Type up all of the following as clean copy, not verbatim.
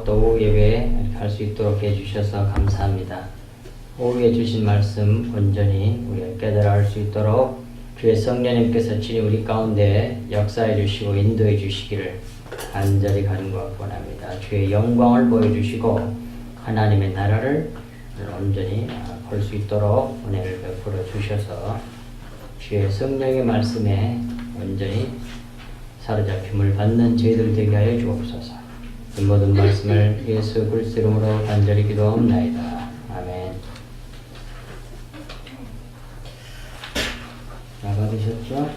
또 오후 예배 할 수 있도록 해주셔서 감사합니다. 오후에 주신 말씀 온전히 우리가 깨달아 알 수 있도록 주의 성령님께서 친히 우리 가운데 역사해 주시고 인도해 주시기를 간절히 간구하고 원합니다. 주의 영광을 보여주시고 하나님의 나라를 온전히 볼 수 있도록 은혜를 베풀어 주셔서 주의 성령의 말씀에 온전히 사로잡힘을 받는 저희들 되게 하여 주옵소서. 이 모든 말씀을 예수 그리스도 이름으로 간절히 기도합나이다. 아멘. 다 받으셨죠?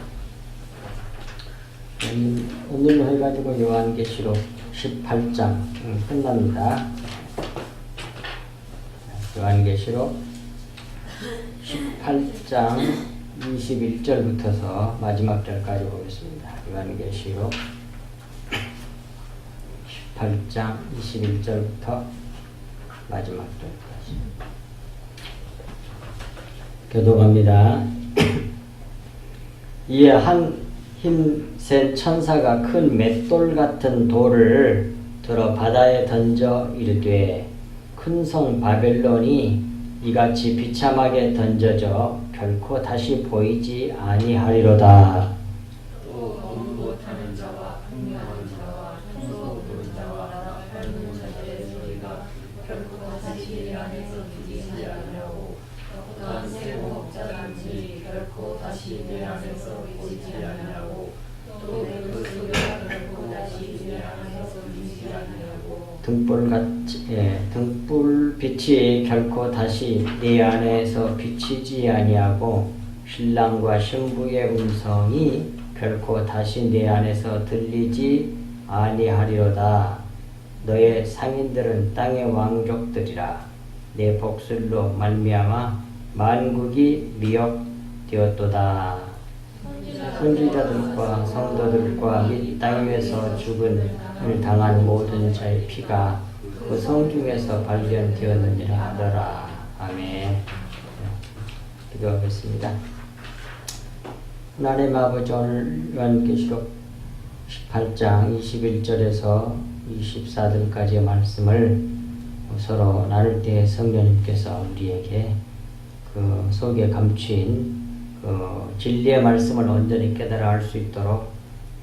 오늘로 해가지고 요한계시록 18장 끝납니다. 요한계시록 18장 21절부터서 마지막 절까지 보겠습니다. 요한계시록 18장 21절부터 마지막 절까지 교독합니다. 이에 한 힘센 천사가 큰 맷돌 같은 돌을 들어 바다에 던져 이르되 큰 성 바벨론이 이같이 비참하게 던져져 결코 다시 보이지 아니하리로다. 또 검 못하는 자와 흥명한 자와 청소 부른 자와 밟는 자들의 소리가 결코 다시 내 안에서 들리지 아니하고 또한 새 목자든지 결코 다시 내 안에서 보이지 아니하고 또 그 소리가 결코 다시 내 안에서 들리지 아니하고 등불빛이 결코 다시 네 안에서 비치지 아니하고 신랑과 신부의 음성이 결코 다시 네 안에서 들리지 아니하리로다. 너의 상인들은 땅의 왕족들이라. 내 복술로 말미암아 만국이 미혹되었도다. 선지자들과 성도들과 및 땅 위에서 죽음을 당한 모든 자의 피가 그 성 중에서 발견되었느니라 하더라. 아멘. 기도하겠습니다. 하나님 아버지, 오늘 요한계시록 18장 21절에서 24절까지의 말씀을 서로 나눌 때 성령님께서 우리에게 그 속에 감추인 그 진리의 말씀을 온전히 깨달아 알 수 있도록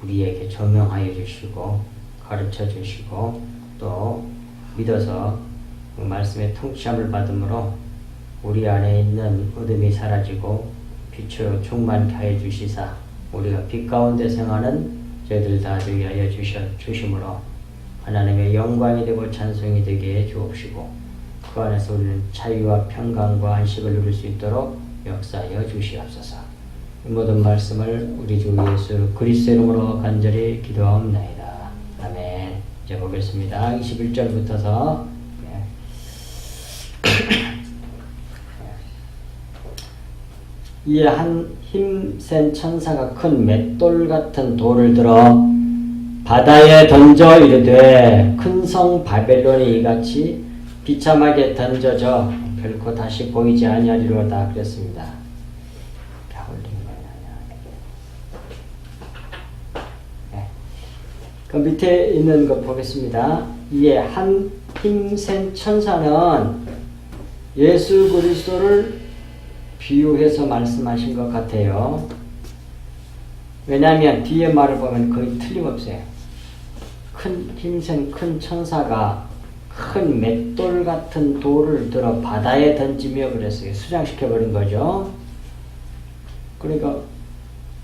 우리에게 조명하여 주시고 가르쳐 주시고 또 믿어서 그 말씀의 통치함을 받음으로 우리 안에 있는 어둠이 사라지고 빛으로 충만케 하여 주시사 우리가 빛 가운데 생하는 저희들 다 되게 하여 주심으로 하나님의 영광이 되고 찬송이 되게 해 주옵시고 그 안에서 우리는 자유와 평강과 안식을 누릴 수 있도록 역사하여 주시옵소서. 이 모든 말씀을 우리 주 예수 그리스도 이름으로 간절히 기도하옵나이다. 아멘. 이제 보겠습니다. 21절부터서 이에 한 힘센 천사가 큰 맷돌 같은 돌을 들어 바다에 던져 이르되 큰 성 바벨론이 이같이 비참하게 던져져 결코 다시 보이지 아니하리로다 그랬습니다. 그 밑에 있는 거 보겠습니다. 이에 한 힘센 천사는 예수 그리스도를 비유해서 말씀하신 것 같아요. 왜냐하면 뒤에 말을 보면 거의 틀림없어요. 힘센 큰 천사가 큰 맷돌 같은 돌을 들어 바다에 던지며 그랬어요. 수장시켜버린 거죠. 그러니까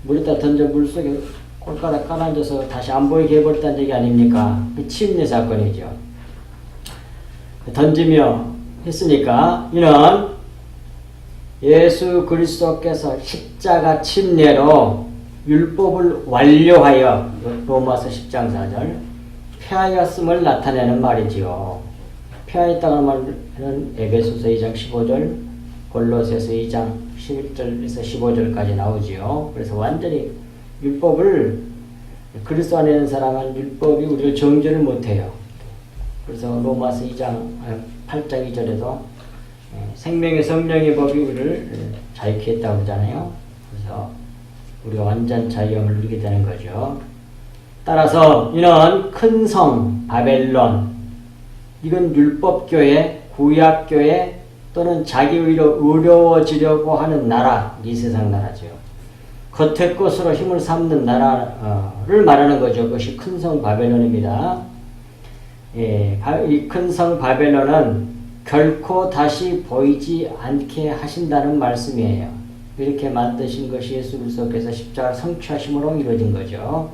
물에다 던져 물속에 꼴가닥 깔아앉아서 다시 안 보이게 해버렸다는 얘기 아닙니까? 그 침례 사건이죠. 던지며 했으니까 이는 예수 그리스도께서 십자가 침례로 율법을 완료하여 로마서 10장 4절 폐하였음을 나타내는 말이지요. 폐하였다는 말은 에베소서 2장 15절, 골로새서 2장 11절에서 15절까지 나오지요. 그래서 완전히 율법을 그리스도 안에 있는 사람은 율법이 우리를 정죄를 못해요. 그래서 로마서 2장 8장 2절에도 생명의 성령의 법이 우리를 자유케 했다고 그러잖아요. 그래서 우리가 완전 자유함을 누리게 되는 거죠. 따라서 이는 큰 성 바벨론, 이건 율법교회, 구약교회 또는 자기 의로워지려고 하는 나라, 이 세상 나라죠. 겉의 것으로 힘을 삼는 나라를 말하는 거죠. 그것이 큰 성 바벨론입니다. 예, 이 큰 성 바벨론은 결코 다시 보이지 않게 하신다는 말씀이에요. 이렇게 만드신 것이 예수 그리스도께서 십자가를 성취하심으로 이루어진 거죠.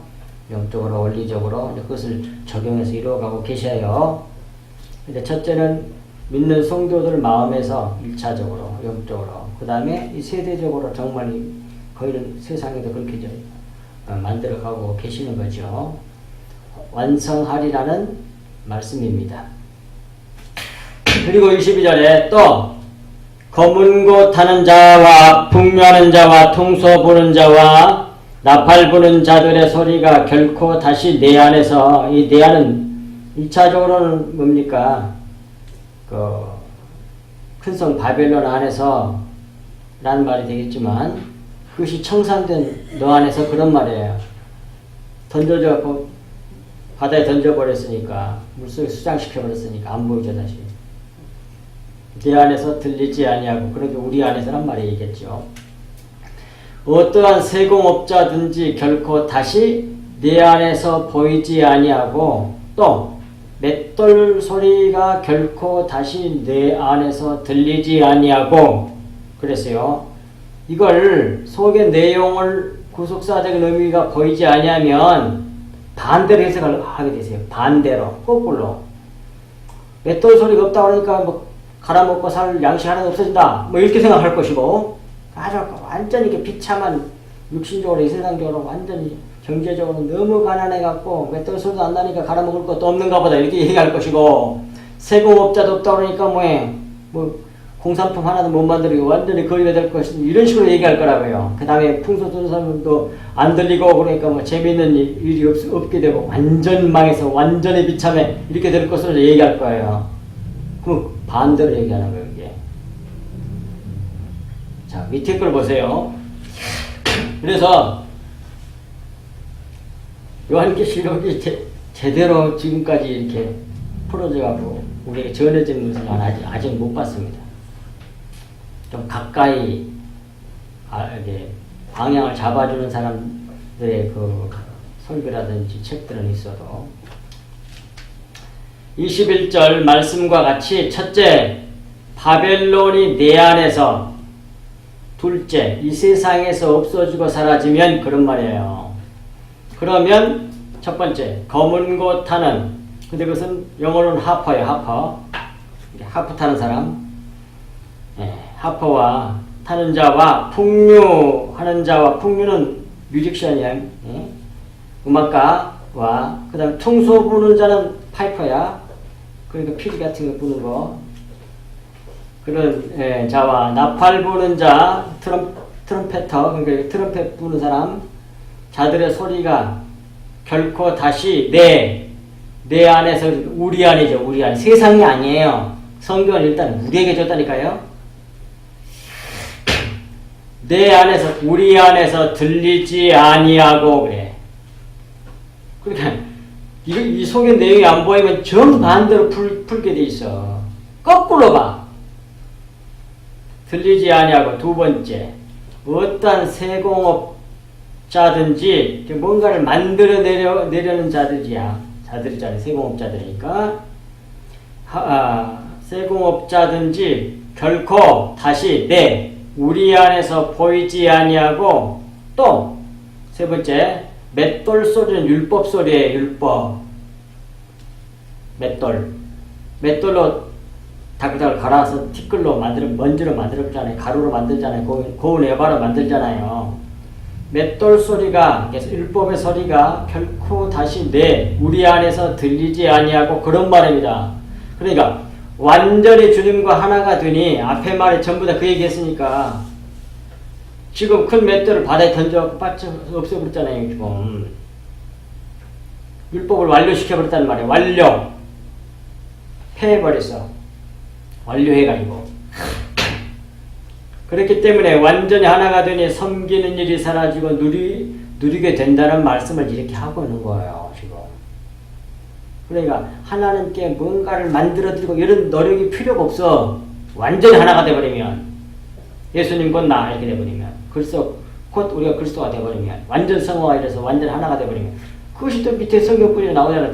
영적으로 원리적으로 그것을 적용해서 이루어가고 계셔요. 근데 첫째는 믿는 성도들 마음에서 1차적으로 영적으로, 그 다음에 이 세대적으로 정말 거의 세상에도 그렇게 만들어가고 계시는 거죠. 완성하리라는 말씀입니다. 그리고 22절에 또 검은 곳 타는 자와 풍요하는 자와 통소 부는 자와 나팔 부는 자들의 소리가 결코 다시 내 안에서, 이 내 안은 1차적으로는 뭡니까? 그 큰 성 바벨론 안에서 라는 말이 되겠지만 그것이 청산된 너 안에서 그런 말이에요. 던져져갖고 바다에 던져버렸으니까, 물속에 수장시켜버렸으니까 안 보이죠 다시. 내 안에서 들리지 아니하고, 그러니까 우리 안에서란 말이겠죠. 어떠한 세공업자든지 결코 다시 내 안에서 보이지 아니하고, 또 맷돌 소리가 결코 다시 내 안에서 들리지 아니하고 그랬어요. 이걸 속의 내용을 구속사적인 의미가 보이지 아니하면 반대로 해석을 하게 되세요. 반대로, 거꾸로. 맷돌 소리가 없다 그러니까 뭐 갈아먹고 살 양식 하나도 없어진다, 뭐 이렇게 생각할 것이고, 아주 완전히 이렇게 비참한 육신적으로, 세상적으로 완전히 경제적으로 너무 가난해갖고 맷돌 소리도 안 나니까 갈아먹을 것도 없는가 보다 이렇게 얘기할 것이고, 세공업자도 없다 그러니까 뭐 공산품 하나도 못 만들고 완전히 거리가 될 것이다, 이런 식으로 얘기할 거라고요. 그 다음에 풍소 듣는 사람도 안 들리고 그러니까 뭐 재미있는 일이 없게 되고 완전 망해서 완전히 비참해 이렇게 될 것으로 얘기할 거예요. 그럼 반대로 얘기하는 거예요, 이게. 자, 밑에 걸 보세요. 그래서 요한계시록이 제대로 지금까지 이렇게 풀어져가고 우리에게 전해진 것은 아직 못 봤습니다. 좀 가까이 이렇게 방향을 잡아주는 사람들의 그 설교라든지 책들은 있어도, 21절 말씀과 같이 첫째, 바벨론이 내 안에서, 둘째, 이 세상에서 없어지고 사라지면, 그런 말이에요. 그러면 첫 번째, 검은 곳 타는, 근데 그것은 영어로는 하퍼예요. 하퍼 타는 사람. 예, 하퍼와 타는 자와 풍류하는 자와, 풍류는 뮤직션이야. 예? 음악가와, 그 다음 통소 부는 자는 파이퍼야. 그러니까 피리 같은 거 부는 거. 그런 자와 나팔 부는 자, 트럼페터, 그러니까 트럼펫 부는 사람, 자들의 소리가 결코 다시 내 안에서, 우리 안이죠. 우리 안, 세상이 아니에요. 성경은 일단 우리에게 줬다니까요. 내 안에서, 우리 안에서 들리지 아니하고 그래. 그러니까 이 속의 내용이 안 보이면 정 반대로 풀게 돼 있어. 거꾸로 봐. 들리지 아니하고, 두 번째, 어떠한 세공업자든지 뭔가를 만들어 내려는 자들이잖아요. 세공업자들이니까. 세공업자든지 결코 다시 우리 안에서 보이지 아니하고, 또 세 번째, 맷돌 소리는 율법 소리예요. 율법. 맷돌로 다그닥을 갈아서 티끌로 먼지로 만들었잖아요. 가루로 만들잖아요. 고운 에바로 만들잖아요. 맷돌 소리가, 그래서 율법의 소리가 결코 다시 우리 안에서 들리지 아니하고, 그런 말입니다. 그러니까 완전히 주님과 하나가 되니, 앞에 말에 전부 다 그 얘기했으니까, 지금 큰 맷돌을 바다에 던져 없애버렸잖아요. 지금 율법을 완료시켜버렸다는 말이에요. 완료. 폐해버렸어. 완료해가지고. 그렇기 때문에 완전히 하나가 되니 섬기는 일이 사라지고 누리게 된다는 말씀을 이렇게 하고 있는 거예요. 지금 그러니까 하나님께 뭔가를 만들어드리고 이런 노력이 필요가 없어. 완전히 하나가 돼버리면 예수님 곧 나 이렇게 돼버리면 그래서 곧 우리가 그리스도가 돼버리면 완전 성화가 이래서 완전 하나가 돼버리면 그것이 또 밑에 성경뿐이 나오잖아.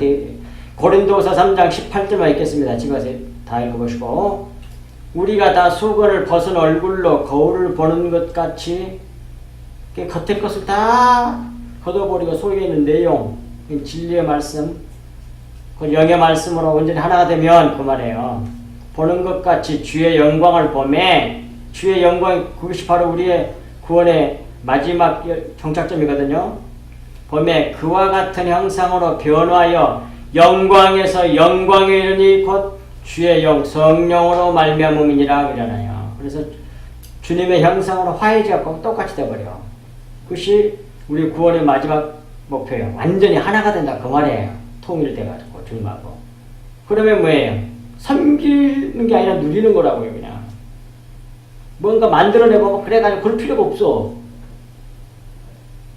고린도서 3장 18절만 읽겠습니다. 집에서 다 읽어보시고 우리가 다 수건을 벗은 얼굴로 거울을 보는 것 같이 겉의 것을 다 걷어버리고 속에 있는 내용 진리의 말씀 그 영의 말씀으로 완전히 하나가 되면 그 말이에요. 보는 것 같이 주의 영광을 보매 주의 영광 그것이 바로 우리의 구원의 마지막 종착점이거든요. 보매 그와 같은 형상으로 변화하여 영광에서 영광에 이르니 곧 주의 영 성령으로 말미암음이니라 그러잖아요. 그래서 주님의 형상으로 화해지가 똑같이 돼버려. 그것이 우리 구원의 마지막 목표예요. 완전히 하나가 된다 그 말이에요. 통일돼가지고 주님하고. 그러면 뭐예요? 섬기는 게 아니라 누리는 거라고요. 그냥 뭔가 만들어내고 그래가지고 그럴 필요가 없어.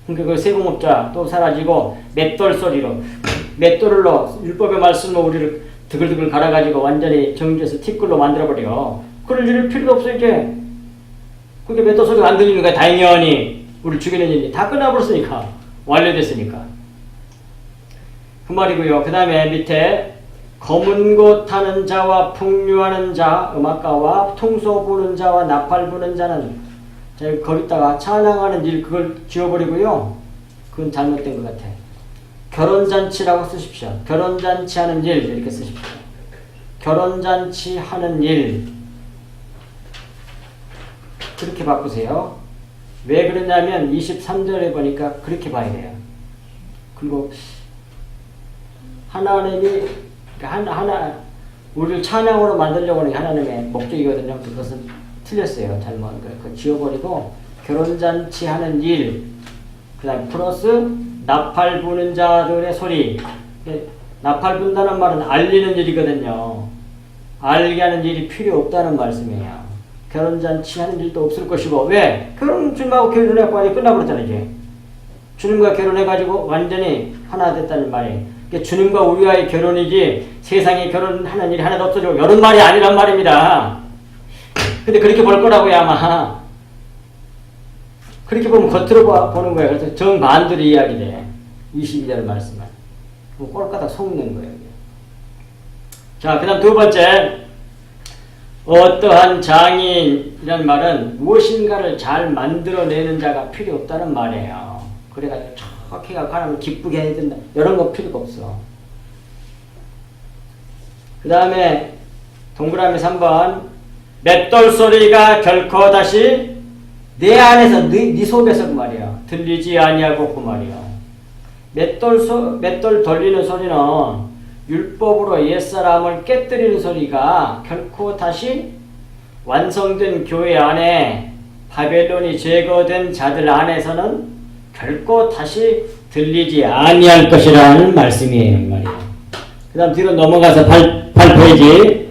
그러니까 그 세공업자 또 사라지고 맷돌 소리로 맷돌로 율법의 말씀으로 우리를 드글드글 갈아가지고 완전히 정지해서 티끌로 만들어버려. 그럴 일 필요도 없어 이제. 그게 맷돌 소리가 안 들리는 거야. 당연히 우리를 죽이는 일이 다 끝나버렸으니까 완료됐으니까 그 말이고요. 그 다음에 밑에 검은 곳 타는 자와 풍류하는 자 음악가와 통소 부는 자와 나팔 부는 자는 거기다가 찬양하는 일 그걸 지워버리고요. 그건 잘못된 것 같아. 결혼잔치라고 쓰십시오. 결혼잔치 하는 일 이렇게 쓰십시오. 결혼잔치 하는 일 그렇게 바꾸세요. 왜 그러냐면 23절에 보니까 그렇게 봐야 돼요. 그리고 하나님이 우리를 찬양으로 만들려고 하는 게 하나님의 목적이거든요. 그것은 틀렸어요. 잘못. 그거 지워버리고 결혼잔치 하는 일 그 다음에 플러스 나팔 부는 자들의 소리. 나팔 분다는 말은 알리는 일이거든요. 알게 하는 일이 필요 없다는 말씀이에요. 결혼잔치 하는 일도 없을 것이고 왜? 주님하고 결혼해갖고 아니 끝나버렸잖아요. 이제 주님과 결혼해가지고 완전히 하나 됐다는 말이에요. 그러니까 주님과 우리와의 결혼이지 세상에 결혼하는 일이 하나도 없어지고 이런 말이 아니란 말입니다. 근데 그렇게 볼 거라고요 아마. 그렇게 보면 겉으로 보는 거예요. 그래서 정반대로 이야기돼. 22절 말씀은. 꼴까닥 속는 거예요. 자, 그 다음 두 번째. 어떠한 장인이라는 말은 무엇인가를 잘 만들어내는 자가 필요 없다는 말이에요. 그래가지고 척 해가 하나님 기쁘게 해야 된다. 이런 거 필요가 없어. 그 다음에 동그라미 3번. 맷돌 소리가 결코 다시 내 안에서 네 속에서 그 말이야. 들리지 아니하고 그 말이야. 맷돌 돌리는 소리는 율법으로 옛사람을 깨뜨리는 소리가 결코 다시 완성된 교회 안에 바벨론이 제거된 자들 안에서는 결코 다시 들리지 아니할 것이라는 말씀이에요. 말이야. 그 다음 뒤로 넘어가서 8페이지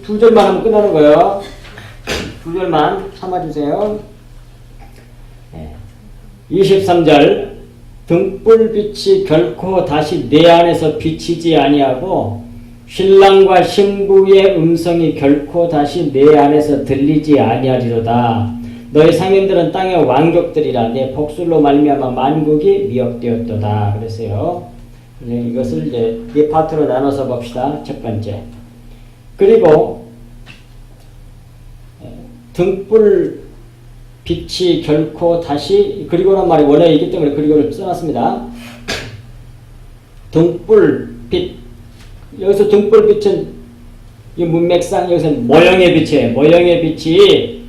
두 절만 하면 끝나는 거예요. 두 절만 참아주세요. 23절 등불빛이 결코 다시 내 안에서 비치지 아니하고 신랑과 신부의 음성이 결코 다시 내 안에서 들리지 아니하리로다. 너희 상인들은 땅의 왕족들이라 내 복술로 말미암아 만국이 미혹되었도다. 그랬어요. 이것을 이제 네 파트로 나눠서 봅시다. 첫 번째. 그리고 등불 빛이 결코 다시 그리고란 말이 원래 있기 때문에 그리고를 써놨습니다. 등불빛 여기서 등불빛은 이 문맥상 여기서 모형의 빛이에요. 모형의 빛이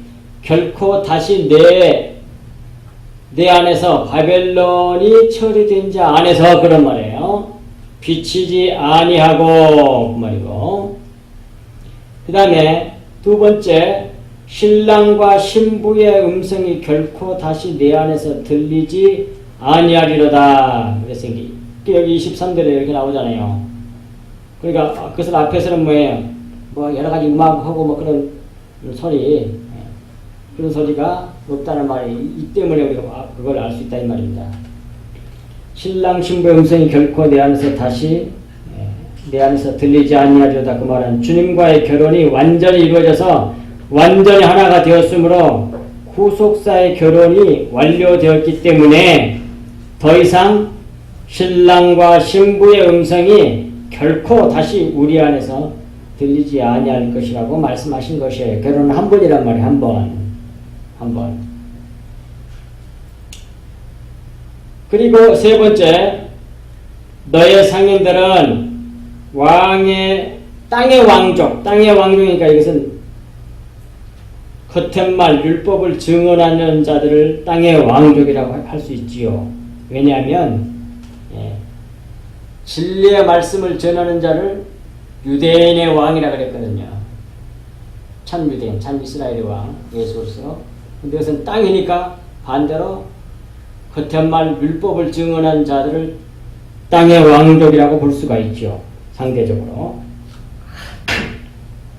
결코 다시 내 안에서 바벨론이 처리된 자 안에서 그런 말이에요. 비치지 아니하고 그 말이고 그 다음에 두 번째 신랑과 신부의 음성이 결코 다시 내 안에서 들리지 아니하리로다. 그래서 여기 23절에 이렇게 나오잖아요. 그러니까 그것을 앞에서는 뭐예요? 뭐 여러 가지 음악하고 뭐 그런 소리, 그런 소리가 없다는 말이 이 때문에 우리가 그걸 알 수 있다 이 말입니다. 신랑 신부의 음성이 결코 내 안에서 다시 내 안에서 들리지 아니하리로다. 그 말은 주님과의 결혼이 완전히 이루어져서 완전히 하나가 되었으므로 후속사의 결혼이 완료되었기 때문에 더 이상 신랑과 신부의 음성이 결코 다시 우리 안에서 들리지 아니할 것이라고 말씀하신 것이에요. 결혼은 한 번이란 말이에요. 한 번. 그리고 세 번째, 너의 상인들은 땅의 왕족이니까 이것은 겉텄말 율법을 증언하는 자들을 땅의 왕족이라고 할 수 있지요. 왜냐하면 진리의 말씀을 전하는 자를 유대인의 왕이라 그랬거든요. 참 유대인, 참 이스라엘의 왕 예수로서. 근데 이것은 땅이니까 반대로 겉텄말 율법을 증언한 자들을 땅의 왕족이라고 볼 수가 있죠. 상대적으로.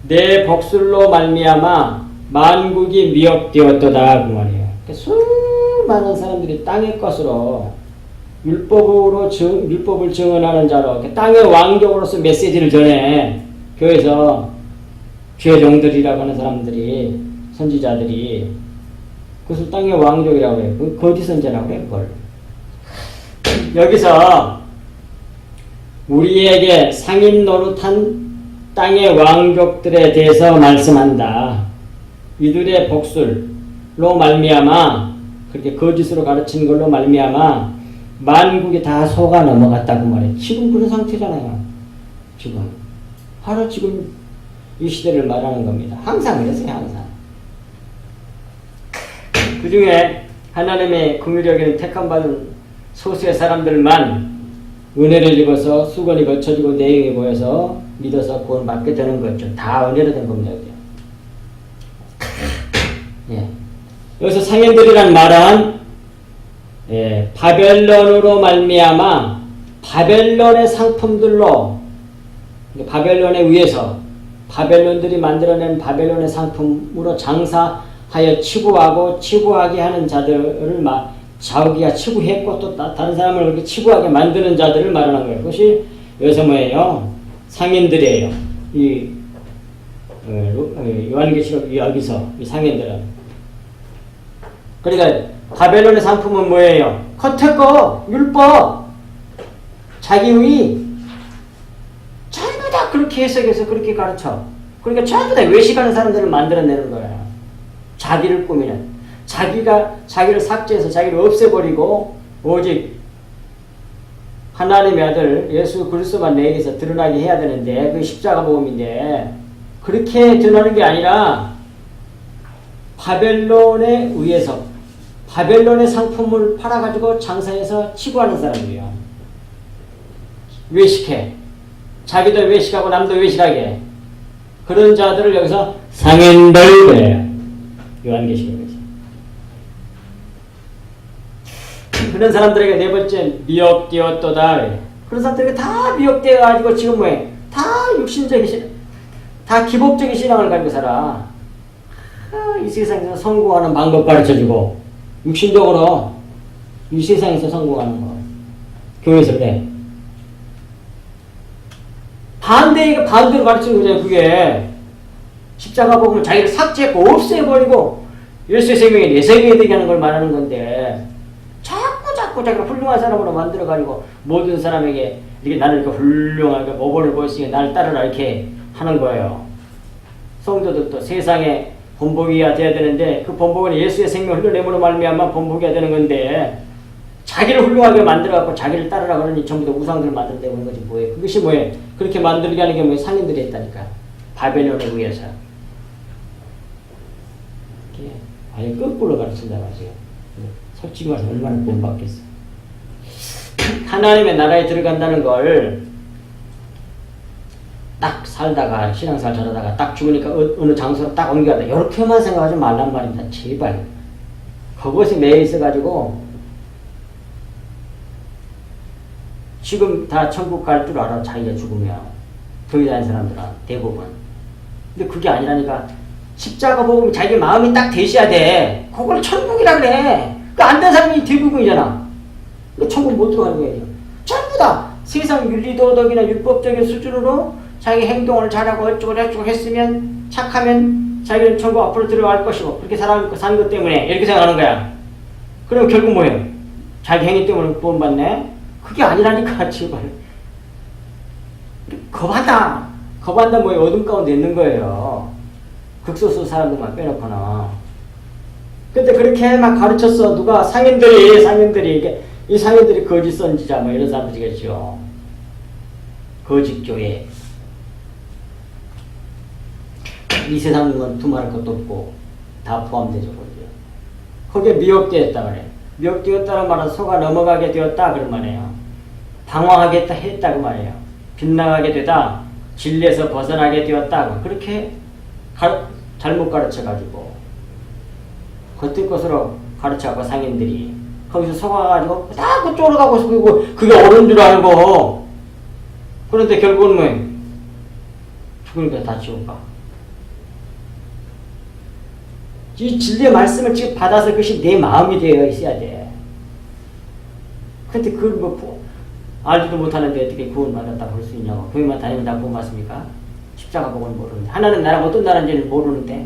내 복술로 말미암아 만국이 미혹되었도다 그 말이에요. 수많은 사람들이 땅의 것으로 율법을 증언하는 자로 땅의 왕족으로서 메시지를 전해. 교회에서 죄종들이라고 하는 사람들이, 선지자들이 그것을 땅의 왕족이라고 해요. 거짓 선지자라고 해요. 그걸. 여기서 우리에게 상인 노릇한 땅의 왕족들에 대해서 말씀한다. 이들의 복술로 말미암아, 그렇게 거짓으로 가르치는 걸로 말미암아 만국이 다 속아 넘어갔다고 말해요. 지금 그런 상태잖아요. 바로 지금 이 시대를 말하는 겁니다. 항상 그랬어요. 항상. 그 중에 하나님의 긍휼히 여기는 택함받은 소수의 사람들만 은혜를 입어서 수건이 거쳐지고 내용이 보여서 믿어서 구원 받게 되는 거죠. 다 은혜로 된 겁니다. 여기서 상인들이란 말은 바벨론으로 말미암아 바벨론의 상품들로, 바벨론에 의해서 바벨론들이 만들어낸 바벨론의 상품으로 장사하여 치부하게 하는 자들을 자기가 치부했고 또 다른 사람을 그렇게 치부하게 만드는 자들을 말하는 거예요. 그것이 여기서 뭐예요? 상인들이에요. 요한계시록 여기서 이 상인들은. 그러니까 바벨론의 상품은 뭐예요? 겉에 거, 율법, 자기의 전부 다 그렇게 해석해서 그렇게 가르쳐. 그러니까 전부 다 외식하는 사람들을 만들어내는 거야. 자기를 꾸미는. 자기를 삭제해서 자기를 없애버리고 오직 하나님의 아들 예수 그리스도만 내게서 드러나게 해야 되는데 그게 십자가 복음인데 그렇게 드러나는 게 아니라 바벨론에 의해서 바벨론의 상품을 팔아가지고 장사해서 치부하는 사람들이에요. 외식해. 자기도 외식하고 남도 외식하게. 그런 자들을 여기서 상인들 그래요. 요한계시록에서. 그런 사람들에게 네 번째 미혹되었도다. 그런 사람들에게 다 미혹되어가지고 지금 뭐해? 다 육신적인 다 기복적인 신앙을 가지고 살아. 이 세상에서 성공하는 방법 가르쳐주고 육신적으로 이 세상에서 성공하는 거 교회에서 그래. 반대로 가르치는 거잖아요. 그게 십자가 복음을 자기를 삭제했고 없애버리고 예수의 생명이 내 생명이 되게 하는 걸 말하는 건데 자꾸 자기를 훌륭한 사람으로 만들어가지고 모든 사람에게 이렇게 나를 이렇게 훌륭하게 모범을 보였으니 나를 따르라 이렇게 하는 거예요. 성도들도 세상에 본보기가 돼야 되는데 그 본보기는 예수의 생명을 흘려내므로 말미암아 본보기가 되는 건데 자기를 훌륭하게 만들어갖고 자기를 따르라 그러니 전부 다 우상들을 만들어내고 있는 거지 뭐예요. 그것이 뭐예요. 그렇게 만들게 하는 게 뭐예요. 상인들이 했다니까. 바벨론에 의해서. 아예 거꾸로 가르친다 말이에요. 솔직히 말해서 얼마나 본받겠어. 하나님의 나라에 들어간다는 걸 딱 살다가 신앙생활 잘하다가 딱 죽으니까 어느 장소로 딱 옮겨가다 이렇게만 생각하지 말란 말입니다. 제발. 그것이 매여 있어가지고 지금 다 천국 갈 줄 알아. 자기가 죽으면 교회 다니는 사람들은 대부분. 근데 그게 아니라니까 십자가 복음이 자기 마음이 딱 되셔야 돼. 그걸 천국이라 그래. 그 안 된 사람이 대부분이잖아. 천국 못 들어가는 거예요. 전부 다 세상 윤리도덕이나 율법적인 수준으로 자기 행동을 잘하고 어쩌고 했으면 착하면 자기는 천국 앞으로 들어갈 것이고 그렇게 사는 것 때문에 이렇게 생각하는 거야. 그럼 결국 뭐예요? 자기 행위 때문에 구원받네? 그게 아니라니까 제발. 겁한다 뭐예요? 어둠 가운데 있는 거예요. 극소수 사람들만 빼놓거나. 근데 그렇게 막 가르쳤어. 누가 상인들이 이게 이 상인들이 거짓 선지자 뭐 이런 사람들이겠죠. 거짓 교회. 이 세상은 두말할 것도 없고 다 포함되죠. 거기에 미혹되었다 그래. 미혹되었다는 말은 속아 넘어가게 되었다 그런 말이에요. 방황하겠다 했다 그 말이에요. 빗나가게 되다 진리에서 벗어나게 되었다. 그렇게 잘못 가르쳐가지고 겉의 것으로 가르쳐갖고 상인들이 거기서 속아가지고 다 그쪽으로 가고 싶고 그게 옳은 줄 알고 그런데 결국은 뭐예요? 죽으니까 다 지옥 가. 이 진리의 말씀을 지금 받아서 그것이 내 마음이 되어 있어야 돼. 근데 그걸 뭐 알지도 못하는데 어떻게 구원받았다고 볼 수 있냐고. 교회만 다니면 다 구원받습니까? 십자가 복을 모르는데. 하나님 나라가 어떤 나라인지는 모르는데.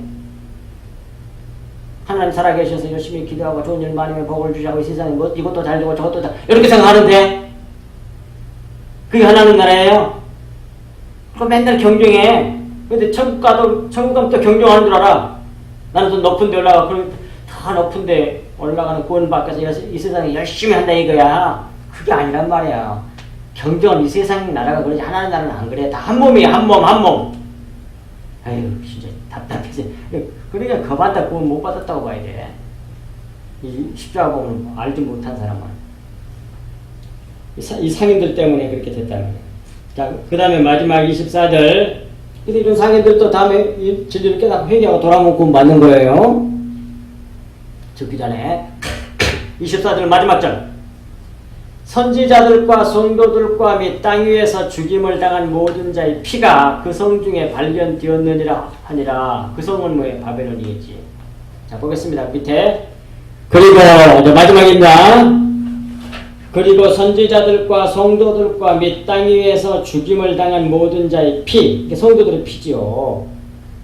하나님 살아계셔서 열심히 기도하고 좋은 일 많으면 복을 주자고 이 세상에 뭐 이것도 잘 되고 저것도 다 이렇게 생각하는데 그게 하나님 나라예요? 그럼 맨날 경쟁해. 근데 천국 가면 또 경쟁하는 줄 알아. 나는 더 높은 데 올라가. 그럼 더 높은 데 올라가는 구원 받아서 이 세상에 열심히 한다 이거야. 그게 아니란 말이야. 경쟁은 이 세상 나라가 그러지 하나님 나라는 안 그래. 다 한 몸이야. 한 몸. 아유 진짜 답답해서. 그러니까 겁한다 구원 못 받았다고 봐야 돼. 이 십자가 복음을 알지 못한 사람은. 이 상인들 때문에 그렇게 됐다는 거예요. 자, 그 다음에 마지막 24절. 근데 이런 상인들도 다음에 이 진리를 깨닫고 회개하고 돌아오면 구원 받는 거예요. 죽기 전에. 24절 마지막 절. 선지자들과 성도들과 및 땅 위에서 죽임을 당한 모든 자의 피가 그 성 중에 발견되었느니라 하니라. 그 성은 뭐예요? 바벨론이겠지. 자, 보겠습니다. 밑에. 그리고 마지막입니다. 그리고 선지자들과 성도들과 및 땅 위에서 죽임을 당한 모든 자의 피, 이게 성도들의 피지요.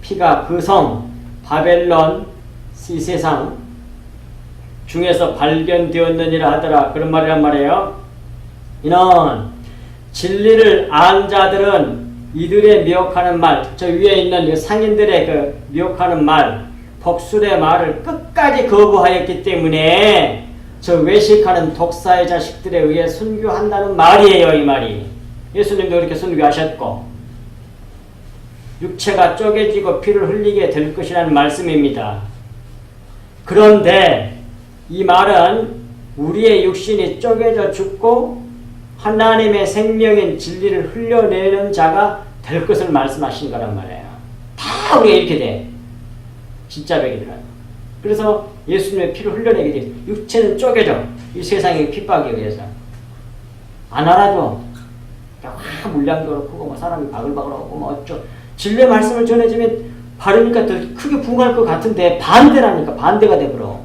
피가 그 성, 바벨론, 이 세상 중에서 발견되었느니라 하더라. 그런 말이란 말이에요. 이는 진리를 안 자들은 이들의 미혹하는 말, 저 위에 있는 상인들의 그 미혹하는 말, 복술의 말을 끝까지 거부하였기 때문에 저 외식하는 독사의 자식들에 의해 순교한다는 말이에요. 이 말이. 예수님도 그렇게 순교하셨고 육체가 쪼개지고 피를 흘리게 될 것이라는 말씀입니다. 그런데 이 말은 우리의 육신이 쪼개져 죽고 하나님의 생명인 진리를 흘려내는 자가 될 것을 말씀하신 거란 말이에요. 다 우리가 이렇게 돼. 진짜 백이더라. 그래서 예수님의 피를 흘려내게 돼. 육체는 쪼개져. 이 세상의 핍박에 의해서. 안 알아줘. 물량도 그렇고 뭐 사람이 바글바글하고 뭐 어쩌. 진리의 말씀을 전해주면 바르니까 더 크게 부응할 것 같은데 반대라니까. 반대가 돼버려.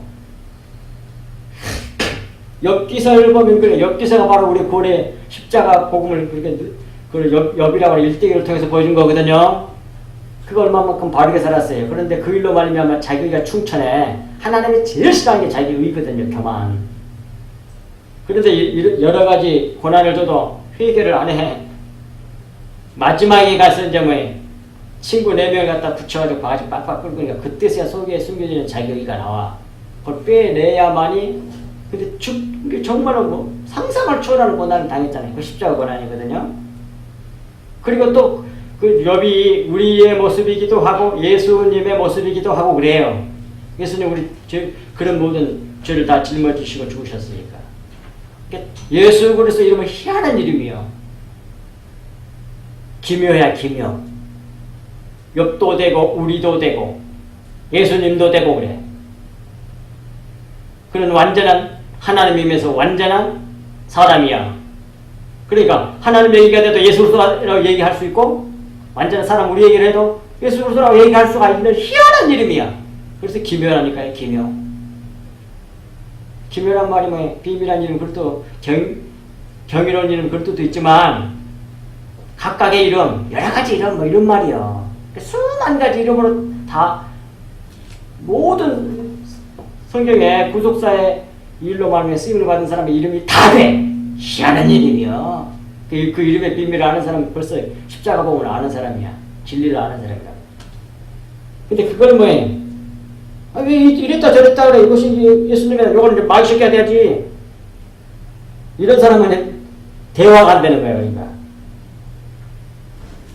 엽기서를 보면 그래. 엽기서가 바로 우리 고래 십자가 복음을 그렇게 그 엽이라고 하는 일대기를 통해서 보여준 거거든요. 그거 얼마만큼 바르게 살았어요. 그런데 그 일로 말미암아 자기가 충천해. 하나님이 제일 싫어하는 게 자기 의거든요. 교만. 그런데 여러 가지 고난을 줘도 회개를 안 해. 마지막에 가서 이제 뭐 친구 4명을 갖다 붙여가지고 바가지 빡빡 끓으니까 그때서야 속에 숨겨지는 자기 의가 나와. 그걸 빼내야만이. 근데 정말로 뭐 상상을 초월하는 고난을 당했잖아요. 그 십자가 고난이거든요. 그리고 또 그 욥이 우리의 모습이기도 하고 예수님의 모습이기도 하고 그래요. 예수님 우리 그런 모든 죄를 다 짊어지시고 죽으셨으니까. 그러니까 예수 그리스도 이름은 희한한 이름이요. 기묘야 기묘. 욥도 되고 우리도 되고 예수님도 되고 그래. 그런 완전한 하나님이면서 완전한 사람이야. 그러니까 하나님 얘기가 돼도 예수 그리스도라고 얘기할 수 있고 완전한 사람 우리 얘기를 해도 예수 그리스도라고 얘기할 수가 있는 희한한 이름이야. 그래서 기묘라니까요. 기묘. 기묘란 말이 뭐 비밀한 이름 글도 경이로운 이름 글도 있지만 각각의 이름 여러 가지 이름 뭐 이런 말이요. 수만 가지 이름으로 다 모든 성경에 구속사의 일로 말하면 쓰임을 받은 사람의 이름이 다 돼. 희한한 이름이요. 그 이름의 비밀을 아는 사람은 벌써 십자가 복음을 아는 사람이야. 진리를 아는 사람이야. 근데 그걸 뭐해? 아, 왜 이랬다 저랬다 그래. 이것이 예수님이야. 요거는 이제 말 시켜야 되지. 이런 사람은 대화가 안 되는 거야, 그러니까.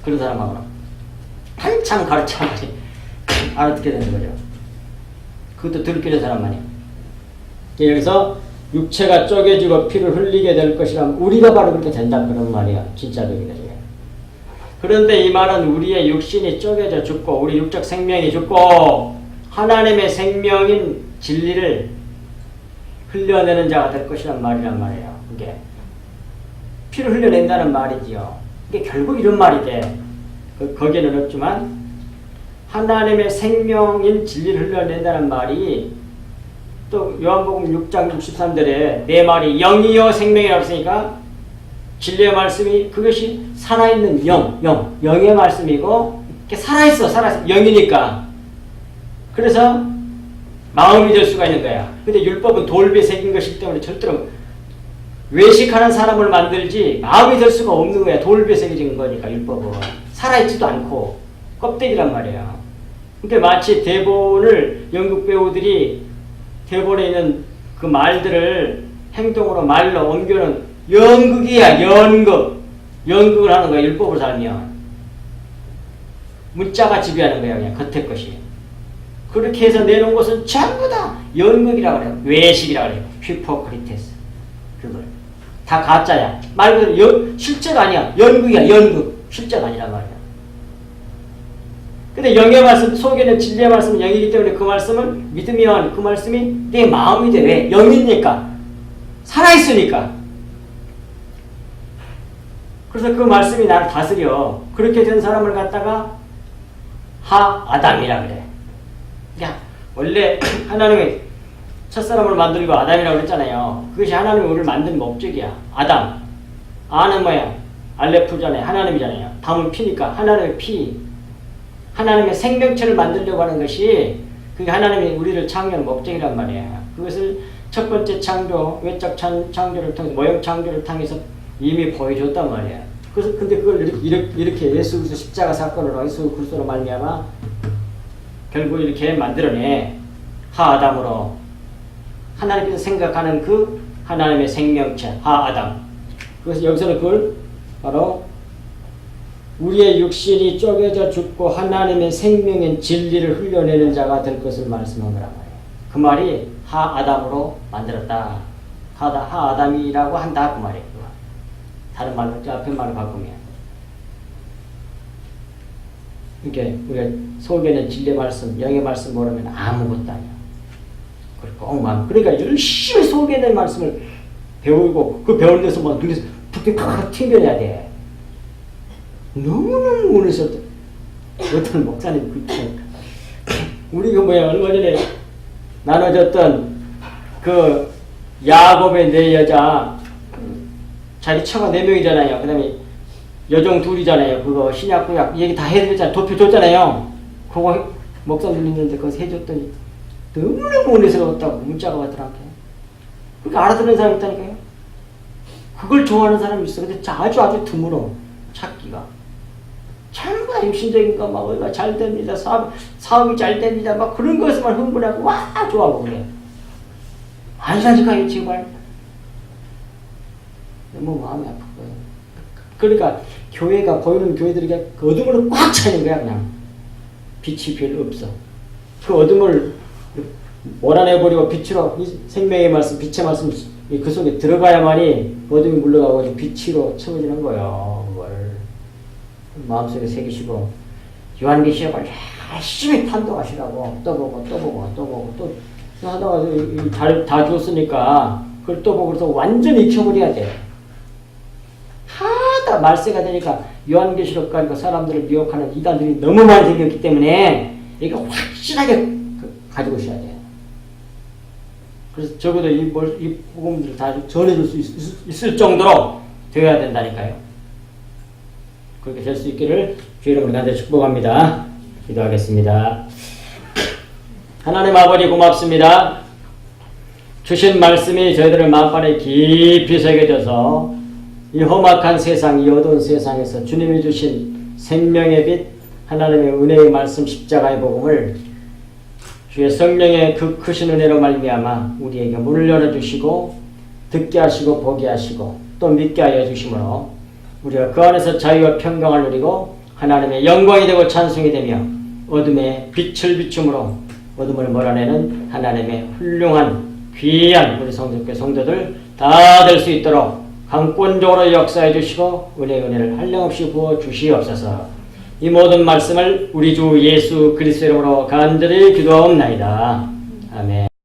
그런 사람하고는 한참 가르쳐야지 알아듣게 되는 거죠. 그것도 들키는 사람만이. 여기서 육체가 쪼개지고 피를 흘리게 될 것이라면 우리가 바로 그렇게 된다 그런 말이야. 진짜적이다. 그런데 이 말은 우리의 육신이 쪼개져 죽고 우리 육적 생명이 죽고 하나님의 생명인 진리를 흘려내는 자가 될 것이란 말이란 말이에요. 이게 피를 흘려낸다는 말이지요. 이게 결국 이런 말이 돼. 거기에는 없지만 하나님의 생명인 진리를 흘려낸다는 말이 또 요한복음 6장 63절에 내 말이 영이요 생명이라고 했으니까 진리의 말씀이 그것이 살아있는 영의 말씀이고 살아있어 영이니까 그래서 마음이 될 수가 있는 거야. 근데 율법은 돌배 새긴 것이기 때문에 절대로 외식하는 사람을 만들지 마음이 될 수가 없는 거야. 돌배 새긴 거니까 율법은 살아있지도 않고 껍데기란 말이야. 그러니까 마치 대본을 연극 배우들이 대본에 있는 그 말들을 행동으로 말로 옮겨는 연극이야. 연극을 하는 거야. 율법을 살면 문자가 지배하는 거야. 그냥 겉에 것이 그렇게 해서 내놓은 것은 전부 다 연극이라고 그래요. 외식이라고 그래요. 휘포크리테스 그걸 다 가짜야. 말 그대로 실제가 아니야. 연극이야. 연극 실제가 아니란 말이야. 근데 영의 말씀 속에는 진리의 말씀은 영이기 때문에 그 말씀을 믿으면 그 말씀이 내 마음이 돼. 왜? 영이니까. 살아있으니까. 그래서 그 말씀이 나를 다스려. 그렇게 된 사람을 갖다가 하아담이라 그래. 그러니까 원래 하나님이 첫사람을 만들고 아담이라고 그랬잖아요. 그것이 하나님이 우리를 만든 목적이야. 아담. 아는 뭐야? 알레프잖아요. 하나님이잖아요. 담은 피니까 하나님의 피. 하나님의 생명체를 만들려고 하는 것이 그게 하나님이 우리를 창조하는 목적이란 말이에요. 그것을 첫 번째 창조, 외적 창조를 통해서 모형 창조를 통해서 이미 보여줬단 말이에요. 그래서 근데 그걸 이렇게 예수 그리스도 십자가 사건으로 예수 그리스도로 말미암아 결국 이렇게 만들어내. 하아담으로 하나님께서 생각하는 그 하나님의 생명체 하아담. 그래서 여기서는 그걸 바로 우리의 육신이 쪼개져 죽고 하나님의 생명인 진리를 흘려내는 자가 될 것을 말씀한 거란 말이에요. 그 말이 하아담으로 만들었다. 하아담이라고 한다 그 말이에요. 다른 말로 앞에 말을 바꾸면 이렇게 우리가 속에는 진리의 말씀, 영의 말씀 모르면 아무것도 아니야. 그러니까 열심히 속에 있는 말씀을 배우고 그 배우는 데서 막 눈에서 붓게 팍 튕겨내야 돼. 너무너무 오늘서 어떤 목사님 그렇게 우리 그 뭐야 얼마 전에 나눠졌던 그 야곱의 네 여자 자기 처가 4명이잖아요. 그 다음에 여종 2이잖아요. 그거 신약 구약 얘기 다 해드렸잖아요. 도표줬잖아요. 그거 목사님 있는데 그거 해줬더니 너무너무 은혜스러웠다고 문자가 왔더라고요. 그러니까 알아듣는 사람이 있다니까요. 그걸 좋아하는 사람이 있어. 근데 아주 드물어 찾기가. 전부 다 육신적인 거, 막, 어디가 잘 됩니다. 사업이 잘 됩니다. 막 그런 것에만 흥분하고, 와, 좋아하고 그래. 아니라니까요, 제발. 너무 마음이 아픈 거예요. 그러니까, 교회가, 보이는 교회들이 그 어둠으로 꽉 차는 거야, 그냥. 빛이 별로 없어. 그 어둠을 몰아내버리고 빛으로, 이 생명의 말씀, 빛의 말씀, 그 속에 들어가야만이 어둠이 물러가고 빛으로 채워지는 거예요, 그걸. 마음속에 새기시고 요한계시록을 열심히 판독하시라고 또 보고 또 하다가 다 줬으니까 그걸 또 보고 그래서 완전히 익혀버려야 돼. 하다 말세가 되니까 요한계시록 가지고 사람들을 미혹하는 이단들이 너무 많이 생겼기 때문에 이거 확실하게 가지고 있어야 돼. 그래서 적어도 이 복음들을 다 전해줄 수 있을 정도로 되어야 된다니까요. 그렇게 될 수 있기를 주의 이름으로 간절히 축복합니다. 기도하겠습니다. 하나님 아버지 고맙습니다. 주신 말씀이 저희들을 마음판에 깊이 새겨져서 이 험악한 세상, 이 어두운 세상에서 주님이 주신 생명의 빛, 하나님의 은혜의 말씀 십자가의 복음을 주의 성령의 그 크신 은혜로 말미암아 우리에게 문을 열어주시고 듣게 하시고 보게 하시고 또 믿게 하여 주심으로 우리가 그 안에서 자유와 평강을 누리고 하나님의 영광이 되고 찬송이 되며 어둠의 빛을 비춤으로 어둠을 몰아내는 하나님의 훌륭한 귀한 우리 성도교 성도들 다 될 수 있도록 강권적으로 역사해 주시고 은혜를 한량없이 부어 주시옵소서. 이 모든 말씀을 우리 주 예수 그리스도 이름으로 간절히 기도하옵나이다. 아멘.